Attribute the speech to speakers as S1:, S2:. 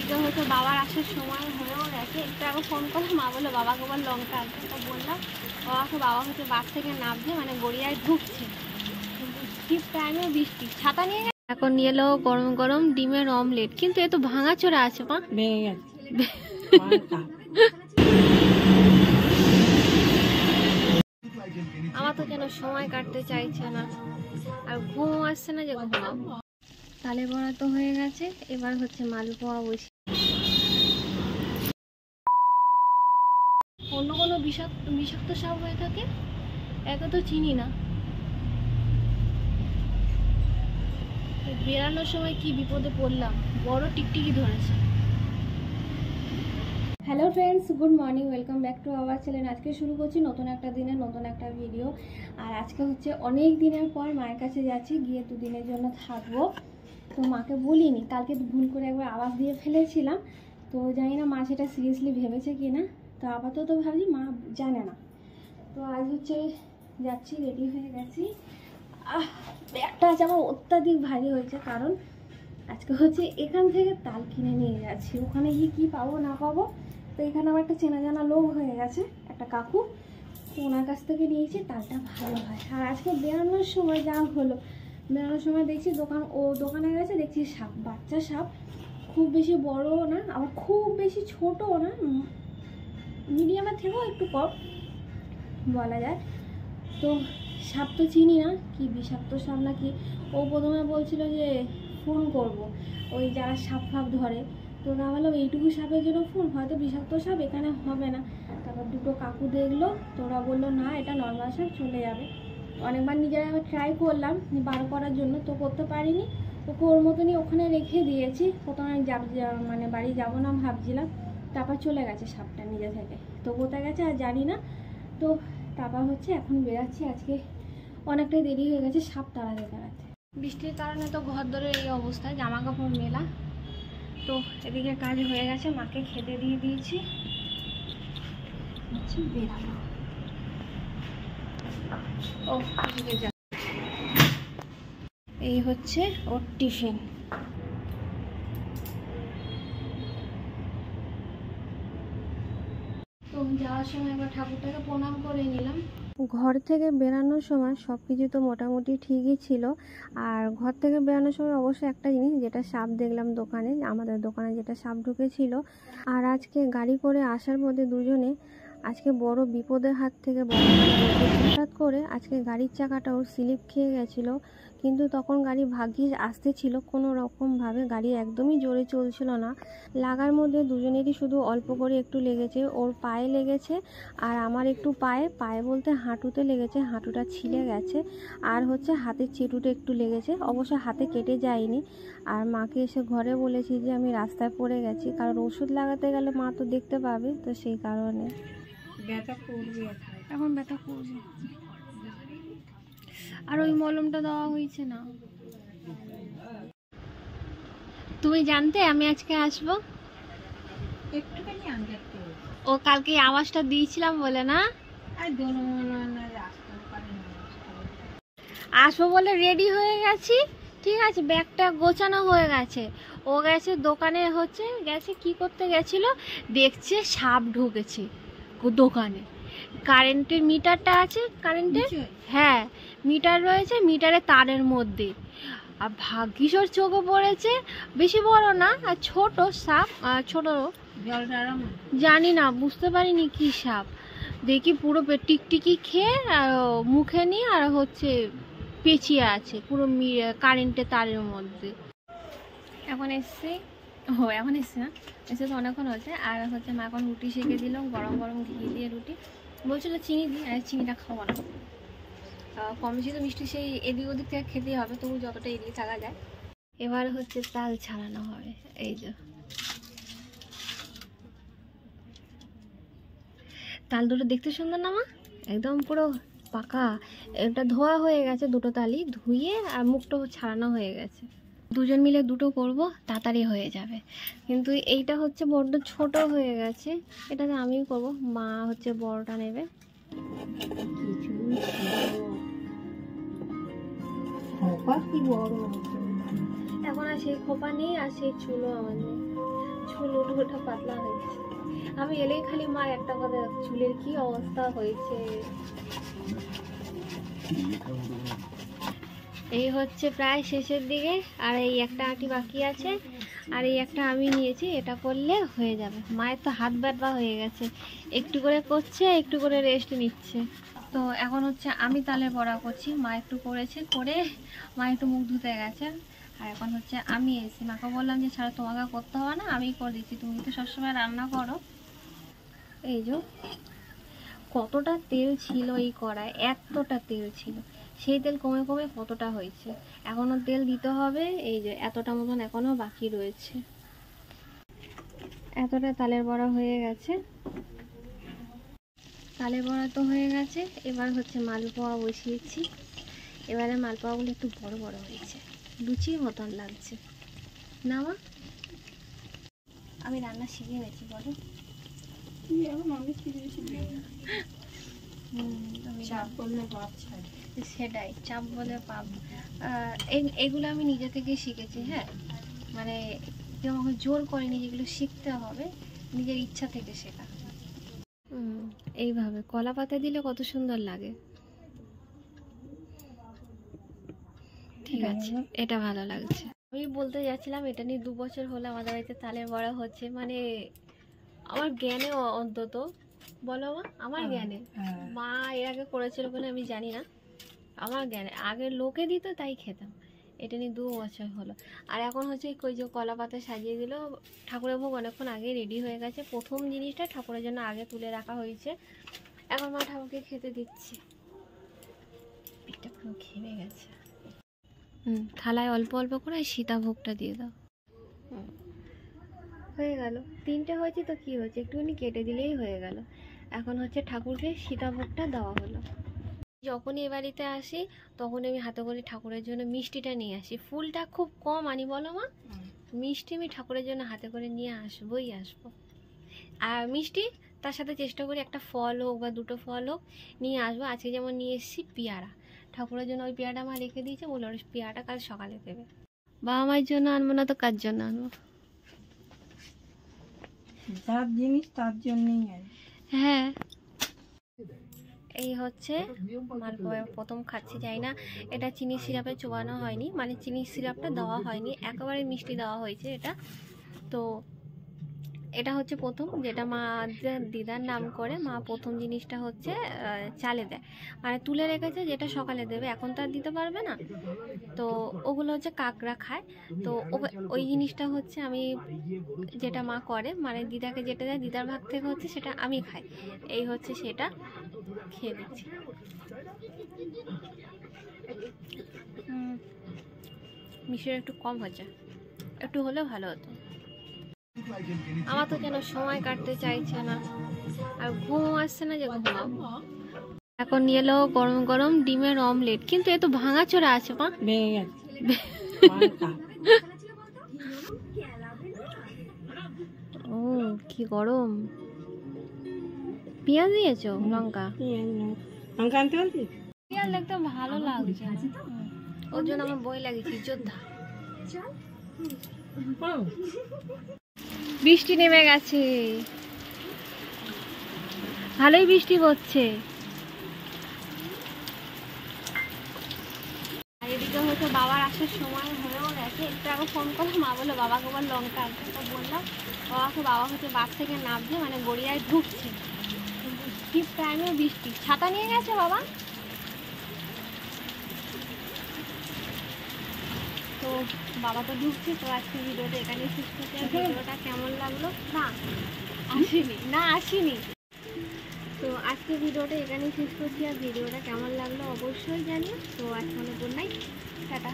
S1: এদিকে হয়তো বাবার আসার সময় হয়েও গেছে। একটু আগে ফোন করলাম, মা বললো বাবাকে আবার লঙ্কা আনতে। তো বললাম বাবা হচ্ছে বাস থেকে নামছে, মানে গড়িয়ায় ঢুকছে, কিন্তু ঠিক টাইমেও বৃষ্টি। ছাতা নিয়ে গেছে। এখন নিয়ে এলো গরম গরম ডিমের অমলেট, কিন্তু এ তো ভাঙাচোরা আছে। মা ভেঙে গেছে। আমার তো যেন সময় কাটতে চাইছে না, আর ঘুম আসছে না যে ঘুমাবো। তালে বড়া তো হয়ে গেছে, এবার হচ্ছে মালপোয়া বসি। অন্য কোনো বিষাক্ত সাপ হয়ে থাকে, এত তো চিনি না। বেরানোর সময় কি বিপদে পড়লাম, বড় টিকটিকি ধরেছে। Hello friends, good morning, welcome back to our channel. আজকে শুরু করছি নতুন একটা দিনে নতুন একটা ভিডিও। আর আজকে হচ্ছে অনেক দিনের পর মায়ের কাছে যাচ্ছি, গিয়ে দুদিনের জন্য থাকবো। তো মাকে বলিনি, কালকে ভুল করে একবার আওয়াজ দিয়ে ফেলেছিলাম। তো জানি না মা সেটা সিরিয়াসলি ভেবেছে কি না। তো আপাতত ভাবছি মা জানে না। তো আজ হচ্ছে যাচ্ছি, রেডি হয়ে গেছি। ব্যাগটা আজ আমার অত্যাধিক ভারী হয়েছে, কারণ আজকে হচ্ছে এখান থেকে তাল কিনে নিয়ে যাচ্ছি। ওখানে গিয়ে কী পাবো না পাবো। তো এখানে আমার একটা চেনা জানা লোক হয়ে গেছে, একটা কাকু, তো ওনার কাছ থেকে নিয়েছি, তালটা ভালো হয়। আর আজকে বেরোনোর সময় যা হলো, বেরোনোর সময় দেখছি দোকানে গেছে, দেখছি সাপ, বাচ্চা সাপ, খুব বেশি বড় না, আবার খুব বেশি ছোটও না, মিডিয়ামের থেকেও একটু কম বলা যায়। তো সাপ তো চিনি না, কি বিষাক্ত সাপ নাকি। ও প্রথমে বলছিল যে ফোন করব, ওই যারা সাপ ফাপ ধরে। তো না বললাম এইটুকু সাপের জন্য ফোন, হয়তো বিষাক্ত সাপ, এখানে হবে না। তারপর দুটো কাকু দেখলো, তো ওরা বললো না এটা নর্মাল সাপ, চলে যাবে। অনেকবার নিজেরা আমি ট্রাই করলাম বার করার জন্য, তো করতে পারিনি। ওকে ওর মতনই ওখানে রেখে দিয়েছি। প্রথমে মানে বাড়ি যাবো না ভাবছিলাম, তারপর চলে গেছে সাপটা নিজে থেকে। তো কোথায় গেছে আর জানি না। তো তারপর হচ্ছে এখন বেরাচ্ছি। আজকে অনেকটাই দেরি হয়ে গেছে সাপ তাড়াতে তাড়াতে। বৃষ্টির কারণে তো ঘর ধরে এই অবস্থায়, জামা কাপড় মেলা। তো এদিকে কাজ হয়ে গেছে, মাকে খেতে দিয়ে দিয়েছি, বেরাবো। ও এই হচ্ছে ওর টিফিন। তো যাওয়ার সময় একবার ঠাকুরটাকে প্রণাম করে নিলাম। ঘর থেকে বেরানোর সময় সব কিছু তো মোটামুটি ঠিকই ছিল। আর ঘর থেকে বেরানোর সময় অবশ্যই একটা জিনিস, যেটা সাপ দেখলাম দোকানে, আমাদের দোকানে যেটা সাপ ঢুকেছিল। আর আজকে গাড়ি করে আসার মধ্যে দুজনে আজকে বড় বিপদের হাত থেকে হঠাৎ করে আজকে গাড়ির চাকাটা ওর স্লিপ খেয়ে গেছিলো। কিন্তু তখন গাড়ি ভাগ্যিস আসতে ছিল, কোনো রকমভাবে গাড়ি একদমই জোরে চলছিল না। লাগার মধ্যে দুজনেরই শুধু অল্প করে একটু লেগেছে, ওর পায়ে লেগেছে আর আমার একটু পায়ে বলতে হাঁটুতে লেগেছে, হাঁটুটা ছিলে গেছে। আর হচ্ছে হাতের চেটুতে একটু লেগেছে, অবশ্য হাতে কেটে যায়নি। আর মাকে এসে ঘরে বলেছি যে আমি রাস্তায় পড়ে গেছি, কারণ ওষুধ লাগাতে গেলে মা তো দেখতে পাবে, তো সেই কারণে ব্যথা করবে, এখন ব্যথা করবে। আর ওই মলমটা দেওয়া হয়েছে না। তুমি জানতে আমি আজকে আসবো? একটুখানি ও কালকে আওয়াজটা দিয়েছিলাম বলে না, আসবো বলে রেডি হয়ে গেছি। ঠিক আছে, ব্যাগটা গোছানো হয়ে গেছে। ও গেছে দোকানে, হচ্ছে গেছে কি করতে গেছিল, দেখছে সাপ ঢুকেছে দোকানে। কারেন্টের মিটারটা আছে, কারেন্টের, হ্যাঁ মিটার রয়েছে, মিটারে তারের মধ্যে। আর ভাগ্যিস ওর চোখে পড়েছে, বেশি বড় না, আর ছোট সাপ, ছোট, জানি না, বুঝতে পারিনি কি সাপ। দেখি পুরো টিকটিকি খেয়ে মুখে নিয়ে আর হচ্ছে পেঁচিয়ে আছে পুরো কারেন্টের তারের মধ্যে। এখন এসছি, এখন এসছি না, এসে তো অনেকক্ষণ হয়েছে। আর হচ্ছে মা এখন রুটি সেঁকে দিলাম, গরম গরম ঘি দিয়ে রুটি। বলছিল চিনি দিয়ে, আর চিনিটা খাওয়া না, কম বেশি তো মিষ্টি সেই এদিক ওদিক থেকে খেতেই হবে, তবু যতটা এদিকে থাকা যায়। এবার হচ্ছে তাল ছাড়ানো হবে। এই যে তাল দুটো দেখতে সুন্দর না মা, একদম পুরো পাকা। এটা ধোয়া হয়ে গেছে, দুটো তালই ধুয়ে আর মুখটা ছাড়ানো হয়ে গেছে। দুজন মিলে দুটো করব, তাড়াতাড়ি হয়ে যাবে। কিন্তু এইটা হচ্ছে বড্ড ছোট হয়ে গেছে, এটাতে আমিই করব, মা হচ্ছে বড়টা নেবে। এখন আর সেই খোপা নেই, আর সেই চুলো আমাদের, চুল চুলটা পাতলা হয়েছে। আমি এলেই খালি মা একটা কথা, চুলের কি অবস্থা হয়েছে। এই হচ্ছে প্রায় শেষের দিকে, আর এই একটা আঁটি বাকি আছে, আর এই একটা আমি নিয়েছি, এটা করলে হয়ে যাবে। মায়ের তো হাত ব্যথা হয়ে গেছে, একটু করে করছে, একটু করে রেস্ট নিচ্ছে। তো এখন হচ্ছে আমি তালের বড়া করছি, মা একটু করেছে, করে মা একটু মুখ ধুতে গেছে। আর এখন হচ্ছে আমি এসেছি, মাকে বললাম যে ছাড়া তোমাকে করতে হবে না, আমি করে দিচ্ছি, তুমি তো সবসময় রান্না করো। এই যে কতটা তেল ছিল এই কড়ায়, এতটা তেল ছিল, সেই তেল কমে কমে কতটা হয়েছে। এখনো তেল দিতে হবে, এই যে এতটা মতন এখনো বাকি রয়েছে। এতটা তালের বড়া হয়ে গেছে, তালের বড়া তো হয়ে গেছে। এবার হচ্ছে মালপোয়া বসিয়েছি। এবারে মালপোয়াগুলো একটু বড় বড় হয়েছে, লুচির মতন লাগছে না মা? আমি রান্না শিখে গেছি বলো। সেটাই, চাপ বলে পাপ। এগুলো আমি নিজে থেকে শিখেছি। হ্যাঁ, মানে কেউ আমাকে জোর করেনি, যেগুলো শিখতে হবে নিজের ইচ্ছা থেকে শেখা। এইভাবে কলা পাতা দিলে কত সুন্দর লাগে। ঠিক আছে, এটা ভালো লাগছে। আমি বলতে যাচ্ছিলাম, এটা নিয়ে 2 বছর হলো আমাদের বাড়িতে তালের বড়া হচ্ছে, মানে আমার জ্ঞানে অন্তত বলো মা, আমার জ্ঞানে। মা এর আগে করেছিল বলে আমি জানি না, আমার জ্ঞানে আগে লোকে দিত তাই খেতাম। এটা নিয়ে 2 বছর হলো। আর এখন হচ্ছে ওই যে কলা পাতা সাজিয়ে দিল, ঠাকুরের ভোগ অনেকক্ষণ আগে রেডি হয়ে গেছে। প্রথম জিনিসটা ঠাকুরের জন্য আগে তুলে রাখা হয়েছে, এখন মা ঠাকুরকে খেতে দিচ্ছে। পেটটা পুরো ঘেমে গেছে। থালায় অল্প অল্প করে সীতাভোগটা দিয়ে দাও। হয়ে গেল, 3টে হয়েছে তো কি হয়েছে, একটুখানি কেটে দিলেই হয়ে গেল। এখন হচ্ছে ঠাকুরকে সীতাভোগটা দেওয়া হলো। যখনই এ বাড়িতে আসি তখন আমি হাতে করে ঠাকুরের জন্য মিষ্টিটা নিয়ে আসি। ফুলটা খুব কম আনি বলো মা, মিষ্টি আমি ঠাকুরের জন্য হাতে করে নিয়ে আসবোই আসবো। আর মিষ্টি তার সাথে চেষ্টা করি একটা ফল হোক বা 2টো ফল হোক নিয়ে আসবো। আজকে যেমন নিয়ে এসেছি পেয়ারা, ঠাকুরের জন্য ওই পেয়ারাটা মা রেখে দিয়েছে, বলে ওই পেয়ারাটা কাল সকালে দেবে। বাবা মায়ের জন্য আনবো না তো কার জন্য আনবো?
S2: যার জিনিস তার জন্যই।
S1: হ্যাঁ, এই হচ্ছে মালপোয়া প্রথম খাচ্ছি। যাই না, এটা চিনি সিরাপে চোবানো হয়নি, মানে চিনি সিরাপটা দেওয়া হয়নি, একেবারে মিষ্টি দেওয়া হয়েছে এটা। তো এটা হচ্ছে প্রথম, যেটা মা দিদার নাম করে মা প্রথম জিনিসটা হচ্ছে চালে দেয়, মানে তুলে রেখেছে, যেটা সকালে দেবে, এখন তো আর দিতে পারবে না। তো ওগুলো হচ্ছে কাকড়া খায়। তো ওই জিনিসটা হচ্ছে আমি, যেটা মা করে, মানে দিদাকে যেটা দেয় দিদার ভাগ থেকে হচ্ছে সেটা আমি খাই। এই হচ্ছে সেটা, খেয়ে দিচ্ছি। মিষ্টিটা একটু কম হচ্ছে, একটু হলেও ভালো হতো। আমার তো যেন সময় কাটতে চাইছে না, আর ঘুম আসছে না যে ঘুমাবো। এখন এলো গরম গরম ডিমের অমলেট, কিন্তু এ তো ভাঙাচোরা আছে মা,
S2: ভেঙে গেছে।
S1: ও কি গরম। পেঁয়াজ দিয়েছো? লঙ্কা?
S2: লঙ্কা আনতে বলছি,
S1: পেঁয়াজ দেখতে ভালো লাগছে, ওর জন্য আমার বই লাগিয়েছি যোদ্ধা। বৃষ্টি নেমে গেছে, ভালোই বৃষ্টি পড়ছে। আর এদিকে হচ্ছে বাবার আসার সময় হয়েও গেছে, একটু আগে ফোন করলাম, মা বললো বাবাকে বল লঙ্কা আনতে। তো বললাম বাবাকে, বাবা হচ্ছে বাস থেকে নামছে, মানে গড়িয়ায় ঢুকছে, ঠিক টাইমে বৃষ্টি। ছাতা নিয়ে গেছে বাবা। তো বাবা তো ঢুকছে। তো আজকে ভিডিওটা এখানে শেষ করতে, ভিডিওটা কেমন লাগলো, না আসেনি। তো আজকে ভিডিওটা এখানে শেষ করছি, আর ভিডিওটা কেমন লাগলো অবশ্যই জানিও। তো আজকে অনেক গুড নাইট, টাটা।